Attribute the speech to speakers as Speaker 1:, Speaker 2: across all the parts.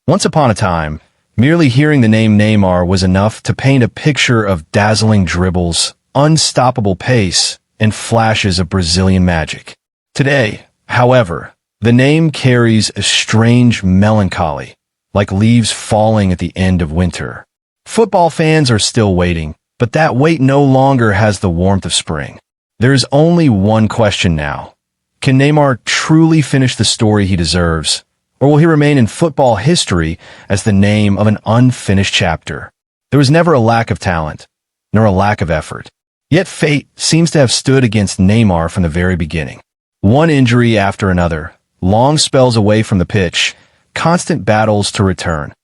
Speaker 1: Once upon a time, merely hearing the name Neymar was enough to paint a picture of dazzling dribbles, unstoppable pace, and flashes of Brazilian magic. Today, however, the name carries a strange melancholy, like leaves falling at the end of winter. Football fans are still waiting, but that wait no longer has the warmth of spring. There is only one question now. Can Neymar truly finish the story he deserves? Or will he remain in football history as the name of an unfinished chapter? There was never a lack of talent, nor a lack of effort. Yet fate seems to have stood against Neymar from the very beginning. One injury after another, long spells away from the pitch, constant battles to return.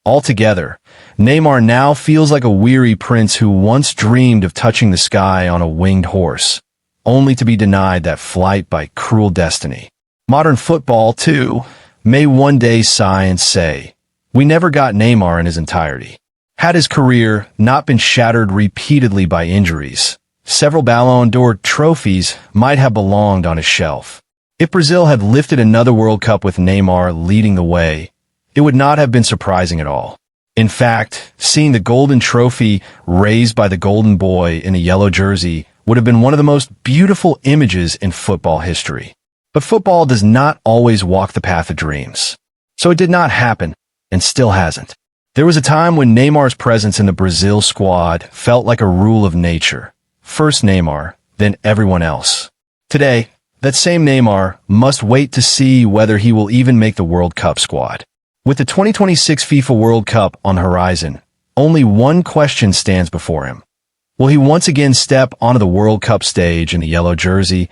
Speaker 1: Altogether, Neymar now feels like a weary prince who once dreamed of touching the sky on a winged horse, only to be denied that flight by cruel destiny. Modern football, too, may one day sigh and say, "We never got Neymar in his entirety." Had his career not been shattered repeatedly by injuries, several Ballon d'Or trophies might have belonged on his shelf. If Brazil had lifted another World Cup with Neymar leading the way, it would not have been surprising at all. In fact, seeing the golden trophy raised by the golden boy in a yellow jersey would have been one of the most beautiful images in football history. But football does not always walk the path of dreams. So it did not happen, and still hasn't. There was a time when Neymar's presence in the Brazil squad felt like a rule of nature. First Neymar, then everyone else. Today, that same Neymar must wait to see whether he will even make the World Cup squad. With the 2026 FIFA World Cup on the horizon, only one question stands before him. Will he once again step onto the World Cup stage in the yellow jersey,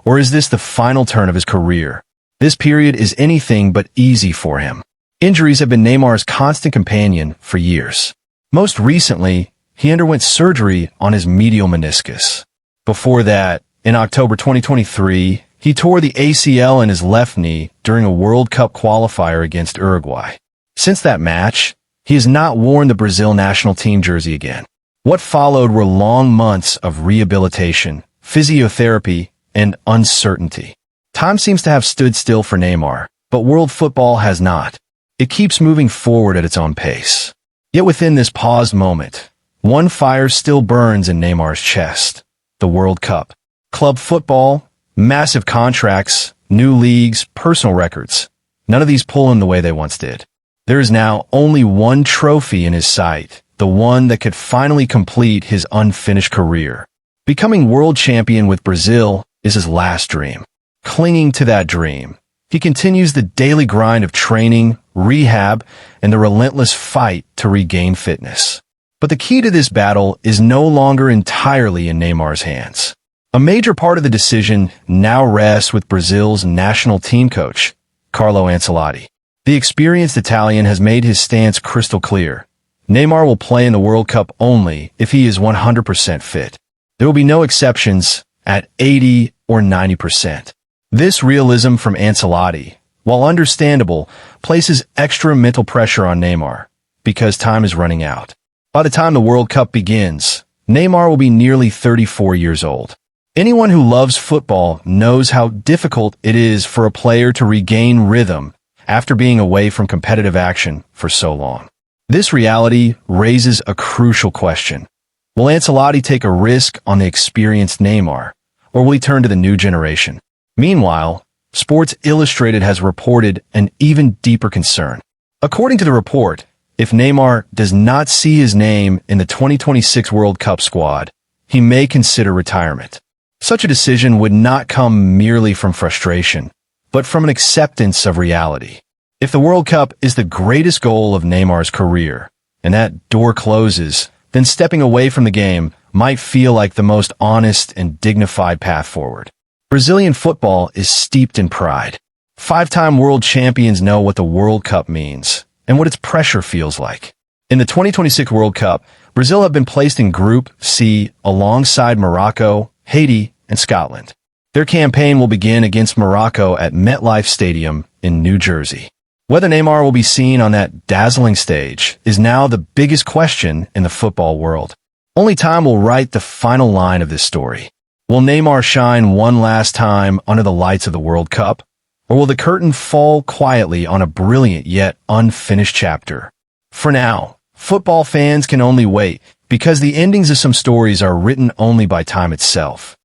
Speaker 1: or is this the final turn of his career? This period is anything but easy for him. Injuries have been Neymar's constant companion for years. Most recently, he underwent surgery on his medial meniscus. Before that, in October 2023, he tore the ACL in his left knee during a World Cup qualifier against Uruguay. Since that match, he has not worn the Brazil national team jersey again. What followed were long months of rehabilitation, physiotherapy, and uncertainty. Time seems to have stood still for Neymar, but world football has not. It keeps moving forward at its own pace. Yet within this paused moment, one fire still burns in Neymar's chest: the World Cup. Club football, massive contracts, new leagues, personal records. None of these pull him the way they once did. There is now only one trophy in his sight, the one that could finally complete his unfinished career. Becoming world champion with Brazil is his last dream. Clinging to that dream, he continues the daily grind of training, rehab, and the relentless fight to regain fitness. But the key to this battle is no longer entirely in Neymar's hands. A major part of the decision now rests with Brazil's national team coach, Carlo Ancelotti. The experienced Italian has made his stance crystal clear. Neymar will play in the World Cup only if he is 100% fit. There will be no exceptions at 80 or 90%. This realism from Ancelotti, while understandable, places extra mental pressure on Neymar because time is running out. By the time the World Cup begins, Neymar will be nearly 34 years old. Anyone who loves football knows how difficult it is for a player to regain rhythm after being away from competitive action for so long. This reality raises a crucial question. Will Ancelotti take a risk on the experienced Neymar, or will he turn to the new generation? Meanwhile, Sports Illustrated has reported an even deeper concern. According to the report, if Neymar does not see his name in the 2026 World Cup squad, he may consider retirement. Such a decision would not come merely from frustration, but from an acceptance of reality. If the World Cup is the greatest goal of Neymar's career, and that door closes, then stepping away from the game might feel like the most honest and dignified path forward. Brazilian football is steeped in pride. Five-time world champions know what the World Cup means and what its pressure feels like. In the 2026 World Cup, Brazil have been placed in Group C alongside Morocco, Haiti, and Scotland. Their campaign will begin against Morocco at MetLife Stadium in New Jersey. Whether Neymar will be seen on that dazzling stage is now the biggest question in the football world. Only time will write the final line of this story. Will Neymar shine one last time under the lights of the World Cup? Or will the curtain fall quietly on a brilliant yet unfinished chapter? For now, football fans can only wait, because the endings of some stories are written only by time itself.